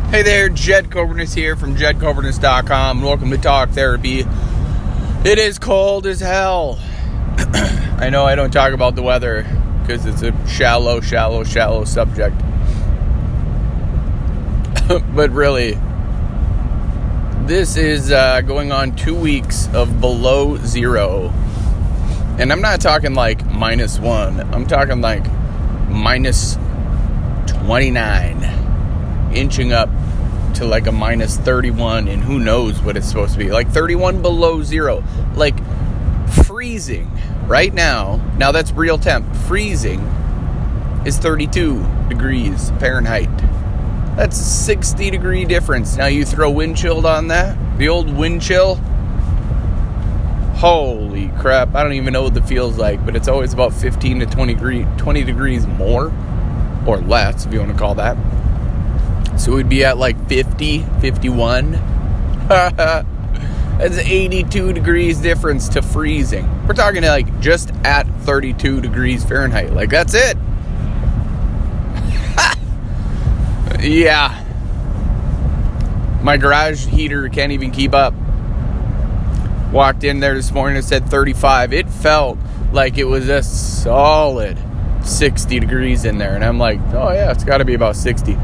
Hey there, Jed Coburnus here from JedCoburnus.com. Welcome to Talk Therapy. It is cold as hell. I know I don't talk about the weather because it's a shallow subject. But really, this is going on 2 weeks of below zero. And I'm not talking like -1. I'm talking like -29. Inching up to like a -31, and who knows what it's supposed to be. Like 31 below zero. Like freezing right now. Now that's real temp. Freezing is 32 degrees Fahrenheit. That's a 60 degree difference. Now you throw wind chill on that. The old wind chill. Holy crap. I don't even know what it feels like, but it's always about 15 to 20 degrees more or less, if you want to call that. So we'd be at like 50, 51. That's 82 degrees difference to freezing. We're talking like just at 32 degrees Fahrenheit. Like that's it. Yeah. My garage heater can't even keep up. Walked in there this morning, it said 35. It felt like it was a solid 60 degrees in there. And I'm like, oh yeah, it's got to be about 60.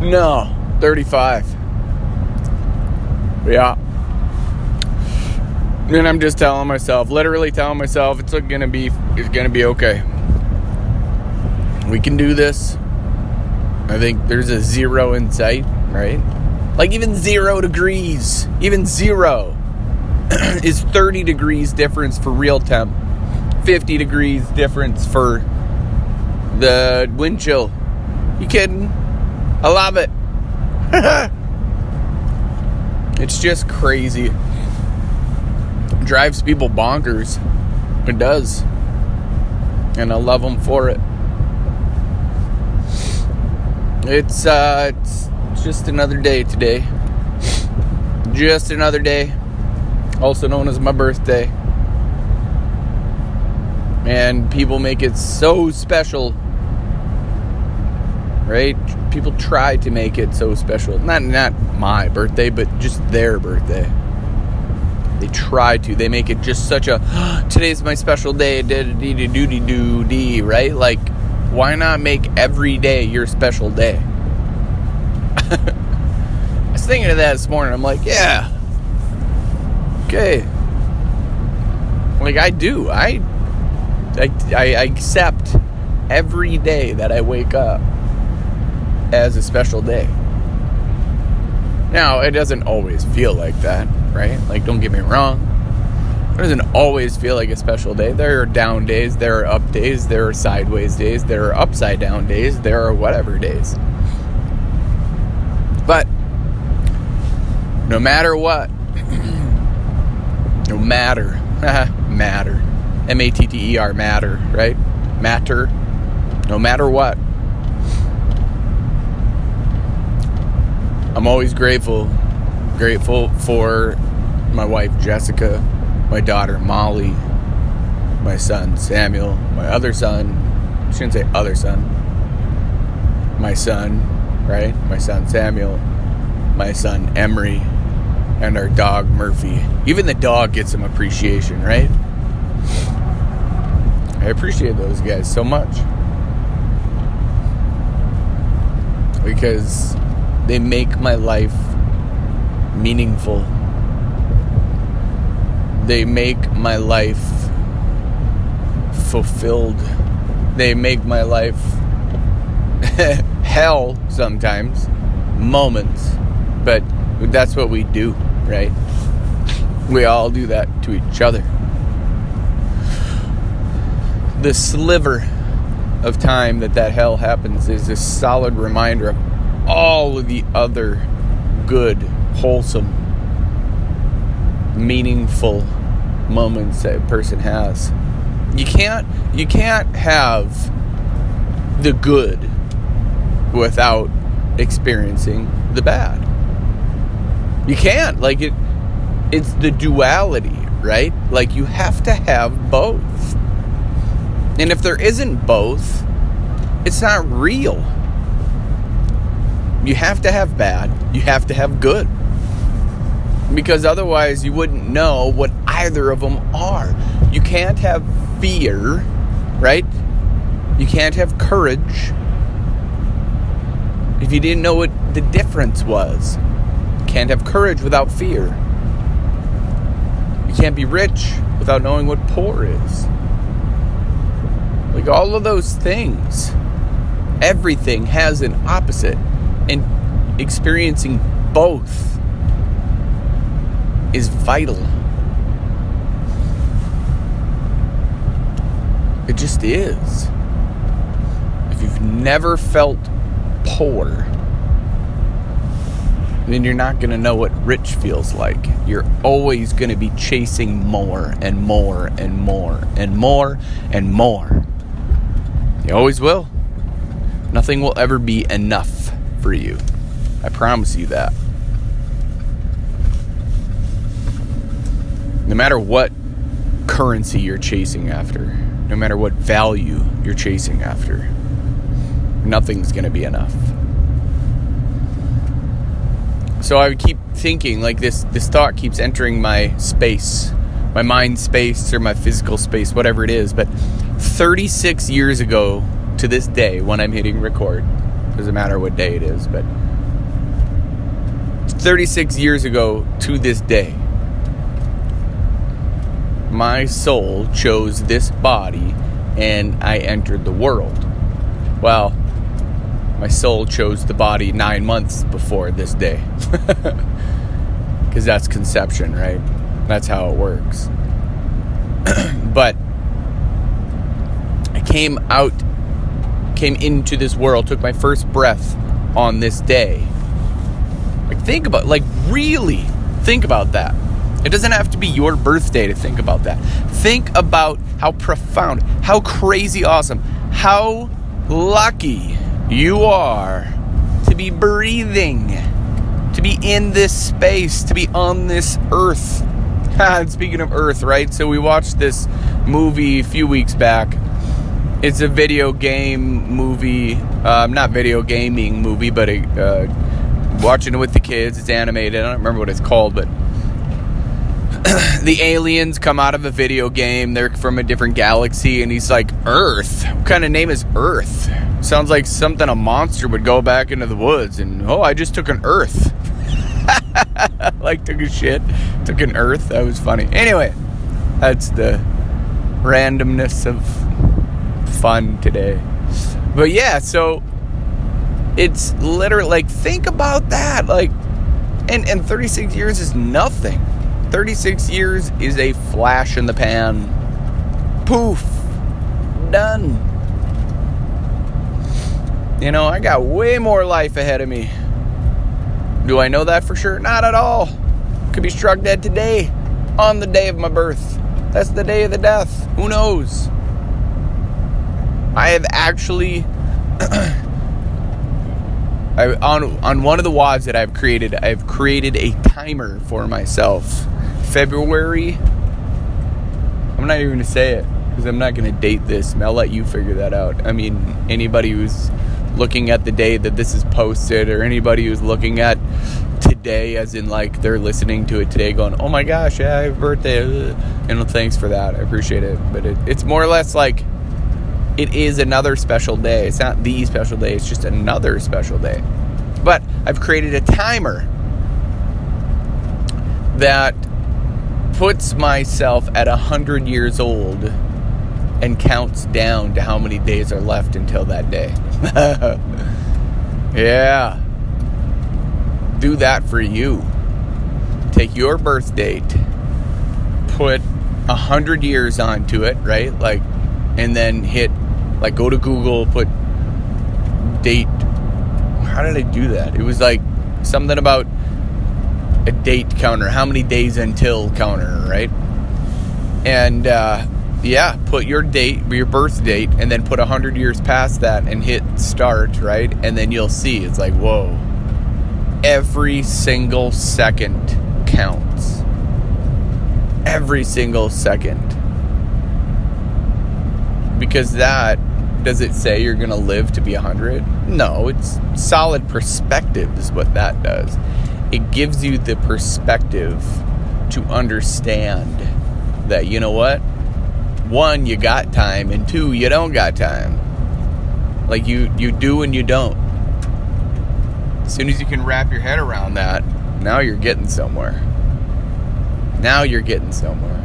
No, 35. Yeah. And I'm just telling myself, literally telling myself, it's gonna be okay. We can do this. I think there's a zero in sight, right? Like even 0 degrees, even zero is 30 degrees difference for real temp. 50 degrees difference for the wind chill. You kidding? I love it. It's just crazy. It drives people bonkers. It does. And I love them for it. It's just another day today. Just another day. Also known as my birthday. And people make it so special. Right? People try to make it so special. Not my birthday, but just their birthday. They try to. They make it just such a, today's my special day, right? Like, why not make every day your special day? I was thinking of that this morning. I'm like, yeah. Okay. Like, I do. I accept every day that I wake up as a special day. Now, it doesn't always feel like that, right? Like, don't get me wrong. It doesn't always feel like a special day. There are down days, there are up days, there are sideways days, there are upside down days, there are whatever days. But no matter what, no matter, matter, M-A-T-T-E-R, matter, right? Matter, no matter what, I'm always grateful for my wife Jessica, my daughter Molly, my son Samuel, my other son, I shouldn't say other son, my son, right? My son Samuel, my son Emery, and our dog Murphy. Even the dog gets some appreciation, right? I appreciate those guys so much. Because they make my life meaningful. They make my life fulfilled. They make my life hell sometimes, moments. But that's what we do, right? We all do that to each other. The sliver of time that hell happens is a solid reminder of all of the other good, wholesome, meaningful moments that a person has. You can't have the good without experiencing the bad. You can't. Like it's the duality, right? Like you have to have both. And if there isn't both, it's not real. You have to have bad. You have to have good. Because otherwise you wouldn't know what either of them are. You can't have fear, right? You can't have courage if you didn't know what the difference was. You can't have courage without fear. You can't be rich without knowing what poor is. Like all of those things. Everything has an opposite. And experiencing both is vital. It just is. If you've never felt poor, then you're not going to know what rich feels like. You're always going to be chasing more and more and more and more and more. You always will. Nothing will ever be enough for you. I promise you that. No matter what currency you're chasing after, no matter what value you're chasing after, nothing's going to be enough. So I would keep thinking, like this thought keeps entering my space, my mind space or my physical space, whatever it is. But 36 years ago to this day, when I'm hitting record, doesn't matter what day it is, but 36 years ago to this day, my soul chose this body and I entered the world. Well, my soul chose the body 9 months before this day. Because that's conception, right? That's how it works. But I came into this world, took my first breath on this day. Really think about that. It doesn't have to be your birthday to think about that. Think about how profound, how crazy awesome, how lucky you are to be breathing, to be in this space, to be on this earth. And speaking of earth, right? So we watched this movie a few weeks back. It's a video game movie, not video gaming movie, but watching it with the kids. It's animated. I don't remember what it's called, but the aliens come out of a video game. They're from a different galaxy, and he's like, Earth? What kind of name is Earth? Sounds like something a monster would go back into the woods and, I just took an Earth. Took a shit, took an Earth. That was funny. Anyway, that's the randomness of fun today. But yeah, so it's literally, think about that. And 36 years is nothing. 36 years is a flash in the pan. Poof. Done. I got way more life ahead of me. Do I know that for sure? Not at all. Could be struck dead today, on the day of my birth. That's the day of the death. Who knows? I have actually, on one of the WODs that I've created a timer for myself. February, I'm not even going to say it because I'm not going to date this. I'll let you figure that out. I mean, anybody who's looking at the day that this is posted, or anybody who's looking at today as in they're listening to it today going, oh my gosh, yeah, I have a birthday. Thanks for that. I appreciate it. But it's more or less it is another special day. It's not the special day. It's just another special day. But I've created a timer that puts myself at 100 years old and counts down to how many days are left until that day. Yeah. Do that for you. Take your birth date, put 100 years onto it, right? And then hit, go to Google, put date. How did I do that? It was something about a date counter, how many days until counter, right? And put your date, your birth date, and then put 100 years past that and hit start, right? And then you'll see it's whoa, every single second counts. Every single second. Because that does it say you're going to live to be 100? No, it's solid perspective is what that does. It gives you the perspective to understand that, you know what? 1, you got time, and 2, you don't got time. Like, you do and you don't. As soon as you can wrap your head around that, now you're getting somewhere. Now you're getting somewhere.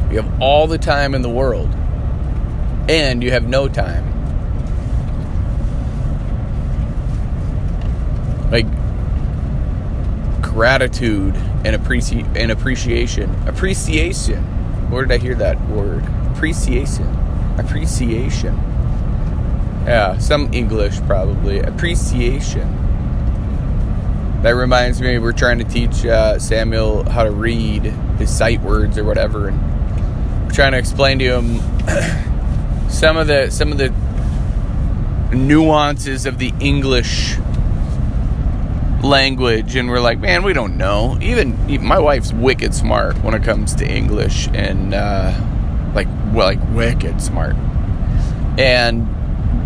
You have all the time in the world, and you have no time. Like, gratitude and appreciation. Appreciation. Where did I hear that word? Appreciation. Yeah, some English probably. Appreciation. That reminds me, we're trying to teach Samuel how to read his sight words or whatever, and we're trying to explain to him some of the nuances of the English language, and we're like, man, we don't know. Even my wife's wicked smart when it comes to English, and like wicked smart, and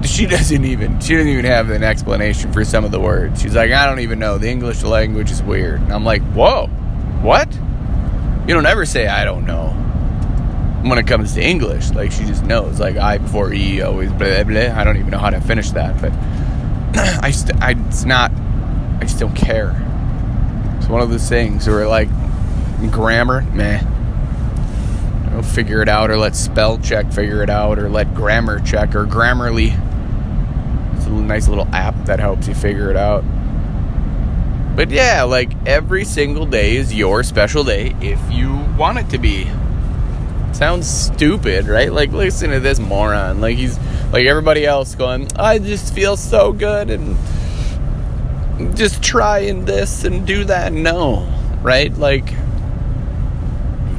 she doesn't even have an explanation for some of the words. She's like, I don't even know. The English language is weird. And I'm like, whoa, what? You don't ever say I don't know when it comes to English. Like, she just knows. Like, I before E, always blah, blah. I don't even know how to finish that. But I just don't care. It's one of those things where, like, grammar, meh. I'll figure it out, or let spell check figure it out, or let grammar check, or Grammarly. It's a nice little app that helps you figure it out. But yeah, like, every single day is your special day if you want it to be. Sounds stupid, right? Like, listen to this moron. Like, he's like everybody else going, I just feel so good and just trying this and do that. No, right? Like,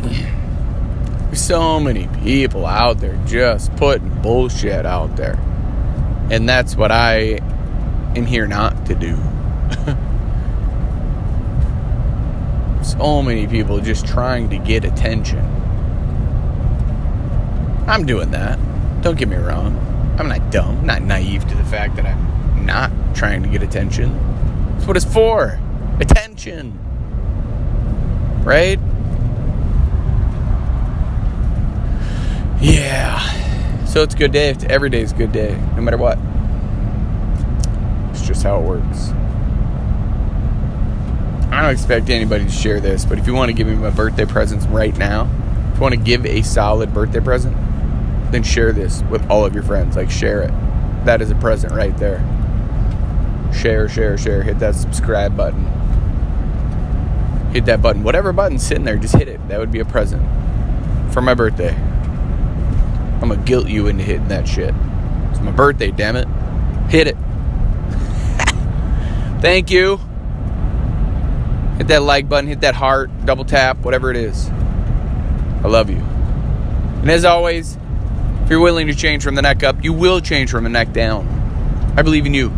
there's so many people out there just putting bullshit out there. And that's what I am here not to do. So many people just trying to get attention. I'm doing that. Don't get me wrong. I'm not dumb. I'm not naive to the fact that I'm not trying to get attention. That's what it's for. Attention. Right? Yeah. So it's a good day. Every day is a good day, no matter what. It's just how it works. I don't expect anybody to share this, but if you want to give me my birthday presents right now, if you want to give a solid birthday present, then share this with all of your friends. Like, share it. That is a present right there. Share. Hit that subscribe button. Hit that button. Whatever button's sitting there, just hit it. That would be a present for my birthday. I'm going to guilt you into hitting that shit. It's my birthday, damn it. Hit it. Thank you. Hit that like button, hit that heart, double tap, whatever it is. I love you. And as always, if you're willing to change from the neck up, you will change from the neck down. I believe in you.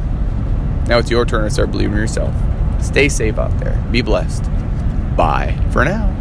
Now it's your turn to start believing in yourself. Stay safe out there. Be blessed. Bye for now.